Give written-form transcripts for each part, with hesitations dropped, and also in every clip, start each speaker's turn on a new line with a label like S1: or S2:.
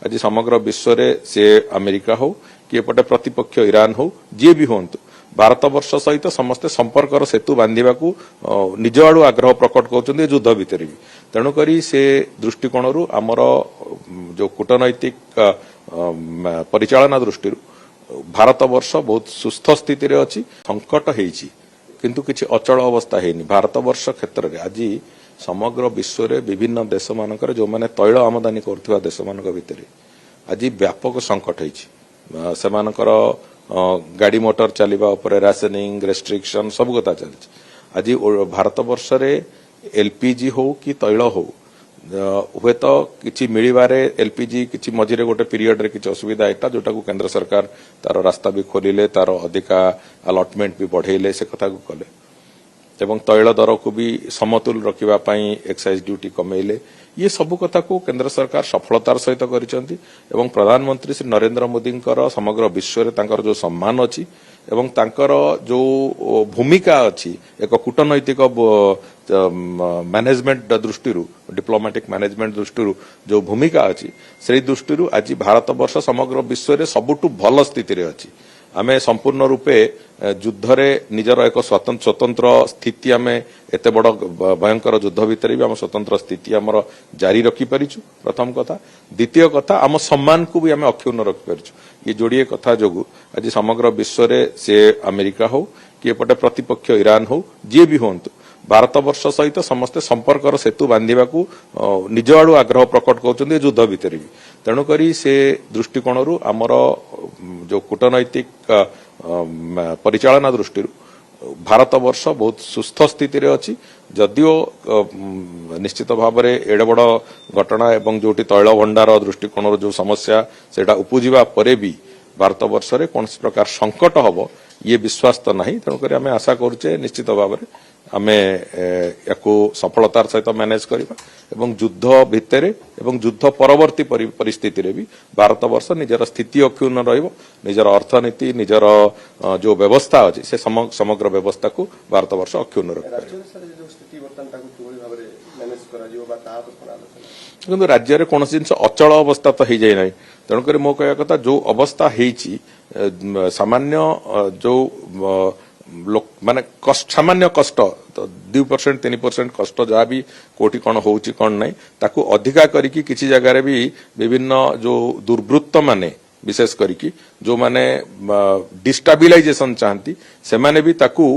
S1: आज समग्र विश्व में से अमेरिका हो कि एपटे प्रतिपक्ष ईरान हो जी भी हूँ भारत वर्ष सहित समस्ते संपर्कर सेतु बांधा निज आड़ आग्रह प्रकट कर युद्ध भितर भी तेणुक से दृष्टिकोण आमर जो कूटनैतिक परिचालना दृष्टि भारत वर्ष बहुत सुस्थ स्थिति रे अच्छी संकट होती किंतु किसी अचल अवस्था है भारत वर्ष क्षेत्र में आज समग्र विश्व में विभिन्न देश मानकर जो माने तैल आमदानी कर देश मान भितर आज व्यापक संकट होकर गाड़ी मोटर चलवा राशनिंग रेस्ट्रिक्शन सब कथा चलती आज भारत वर्ष रे एलपीजी हो कि तैल हो हुए तो किसी मिलबारे एलपीजी किसी मझे गोटे पीरियड रे किसी असुविधा होता जोटा को केंद्र सरकार तार रास्ता भी खोलिले तार अधिका अलॉटमेंट भी बढ़ेले से कथा को कले एवं तैल दर को भी समतुल रखापी एक्साइज ड्यूटी कमेले ये सब कथा को केंद्र सरकार सफलतार सहित करिसेंती एवं प्रधानमंत्री श्री नरेंद्र मोदी समग्र विश्व में जो सम्मान अच्छी एवं तांकर जो भूमिका अच्छी एक कूटनैतिक मैनेजमेंट दृष्टि डिप्लोमेटिक मैनेजमेंट दृष्टि जो भूमिका अच्छी से दृष्टि आज भारत वर्ष समग्र विश्व में सबुठु भल स्थिति अच्छी आमे संपूर्ण रूपे युद्ध रे निजर एक स्वतंत्र स्थिति आमे एते बड़ भयंकर युद्ध भितर भी आम स्वतंत्र स्थिति आमर जारी रखी परिचु प्रथम कथा द्वितीय कथा आम सम्मान को भी आमे अक्षुण्ण रखी परिचु ये जोड़िए कथा जोगु आज समग्र विश्व में से अमेरिका हो कि एपटे प्रतिपक्ष ईरान हो जी भी हूँ भारत वर्ष सहित समस्ते संपर्कर सेतु बांधा निज आड़ आग्रह प्रकट कर युद्ध भितर भी तेणुक से दृष्टिकोण आमर जो कूटनैतिक परिचालना दृष्टि भारत वर्ष बहुत सुस्थ स्थिति रे अच्छी जदियो निश्चित भाव में एडे बड़ घटना एवं जो तैल भंडार दृष्टिकोण जो समस्या सेटा उपजिबा परे भी भारत वर्ष में कौन प्रकार संकट हम ये विश्वास तो नहीं तेणुक आम आशा करुचे निश्चित भाव में आमे याकू सफलतार सहित मैनेज करबा एवं युद्ध भितर एवं युद्ध परवर्ती परिस्थिति रे भी भारत वर्ष निजर स्थिति अक्षुण्ण रहिबो निजर अर्थनीति निजर जो व्यवस्था अछि से समग्र व्यवस्था को भारत वर्ष अक्षुण्ण रखिबो किंतु राज्य रे कोनोसी जिंस अचल अवस्था तो हो जाए ना तेणुक मो कहया कथा जो अवस्था हेची सामान्य जो माने सामान्य कष्ट तो 2% 3% कष्ट जहाँ भी कोटी कौन होउची कौन नहीं ताकू अधिका करिकी किसी जगह भी विभिन्न जो दुर्वृत्त माने विशेष करिकी जो माने डिस्टेबिलाइजेशन चाहती से माने भी ताकू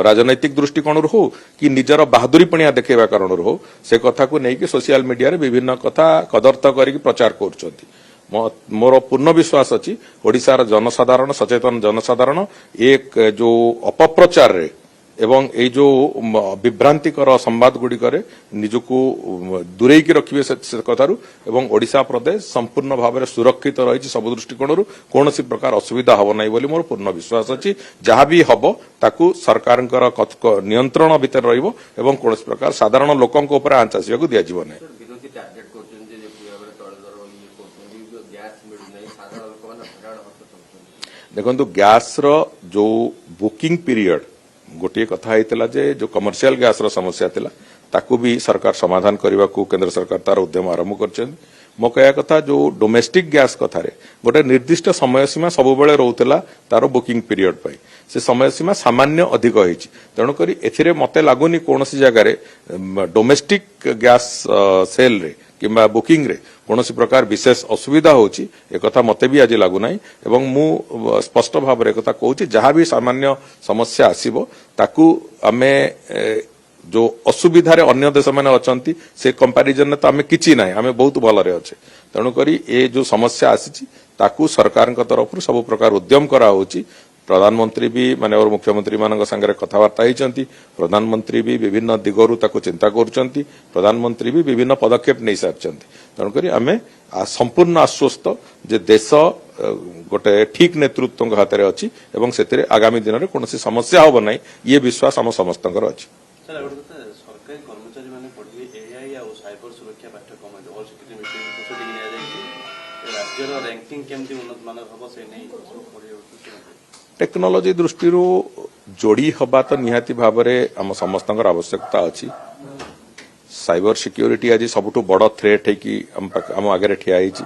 S1: राजनैतिक दृष्टिकोण हो कि निजर बहादुरी पणिया देखेबा कारण हो से कथा को नहीं कि सोशल मीडिया रे विभिन्न कथा कदर्थ करिकी प्रचार करछंती मोर पूर्ण विश्वास अच्छी ओडिशार जनसाधारण सचेतन जनसाधारण एक जो अपप्रचार रे एवं ए जो विभ्रांतिकर संवाद गुड़िक निजको दूरे की रखिए से कथारू एवं ओडिशा प्रदेश संपूर्ण भाव में सुरक्षित रही सब दृष्टिकोण कौन प्रकार असुविधा हम ना बोली मोर पूर्ण विश्वास अच्छी जहाँ भी हम ताकू सरकार नियंत्रण भितर रहिबो एवं कौन प्रकार साधारण लोकों ऊपर आंच आसवाक दिज्व ना देखो गैस रो जो बुकिंग पीरियड गोटे कथा होता जे जो कमर्शियल गैस रो समस्या थिला ताकू भी सरकार समाधान करने को केंद्र सरकार तार उद्यम आरंभ कर मो कहया कथा जो डोमेस्टिक गैस कथा रे गोटे निर्दिष्ट समय सीमा सब बेले रोला तार बुकिंग पीरियड पाई से समय सीमा सामान्य अधिक होती तेणुक एथिरे मते लागुनी कौन जगार डोमेस्टिक गैस सेल रे किंबा बुकिंग रे कौन प्रकार विशेष असुविधा होची एक कथा मते भी आज लागुना एवं मु स्पष्ट भाव में कथा कहूँ जहाँ भी सामान्य समस्या आसीबो ताकू आमे जो असुविधा रे अन्य देश माने अछंती से कंपैरिजन तो आमे किछि नाही आमे बहुत भलरे अच्छे तेणुक ये जो समस्या आसी ताकू सरकार तरफ सब प्रकार उद्यम करा होची प्रधानमंत्री भी माने और मुख्यमंत्री मान संगे कथबार्ता होती प्रधानमंत्री भी विभिन्न दिगरु ताको चिंता करुचंती प्रधानमंत्री भी विभिन्न पदक्षेप नहीं सारी तेणुक आम संपूर्ण आश्वस्त जे देश गोटे ठीक नेतृत्व हाथ में अच्छी एवं से आगामी दिन में कौन समस्या हम ना ये विश्वास आम समस्त अच्छी टेक्नोलोजी दृष्टि जोड़ी हवा तो निहाती भाव में आम समस्त आवश्यकता अच्छी साइबर सिक्योरिटी आज सबुठु बड़ थ्रेट है आम आगे ठिया होइछि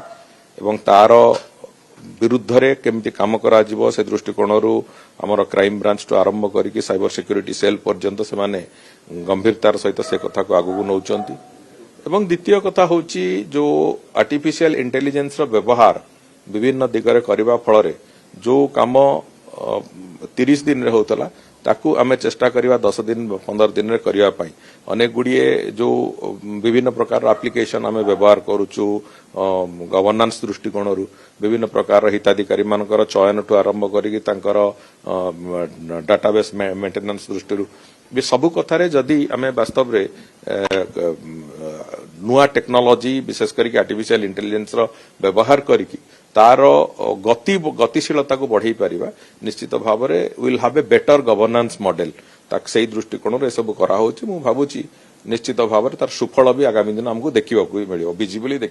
S1: एवं तार विरुद्ध रे केमती काम करा जिवो से दृष्टिकोण रु हमर क्राइम ब्रांच टू आरंभ करिकि साइबर सिक्योरिटी सेल पर्यंत से माने गंभीरतार सहित से कथा को आगु नौचंती एवं द्वितीय कथा होची जो आर्टिफिशियल इंटेलिजेंस रो व्यवहार विभिन्न दिगरे करबा फल रे जो काम 30 दिन रे होतला ताकू आमे चेष्टा करिवा 10 दिन 15 दिन रे करिवा पई अनेक गुडिये जो विभिन्न प्रकार एप्लिकेशन आमे व्यवहार करूचु गवर्नेंस दृष्टिकोण रु विभिन्न प्रकार हिताधिकारी मानकर चयन ठू आरंभ करिकि तांकर डाटाबेस मेंटेनेंस दृष्टि रु भी सबु कथारे जदि आमे वास्तव रे नुआ टेक्नोलॉजी विशेष करके आर्टिफिशियल इंटेलिजेंस रो व्यवहार करिकि तार गतिशीलता को बढ़ाई पारिबा निश्चित भाव रे will have a better governance model ताक सही दृष्टिकोण रे सब करा होची मु भाबुची निश्चित भाव रे तार सुफल भी आगामी दिन हमको देखिबा को मिलियो विजिबली देखियो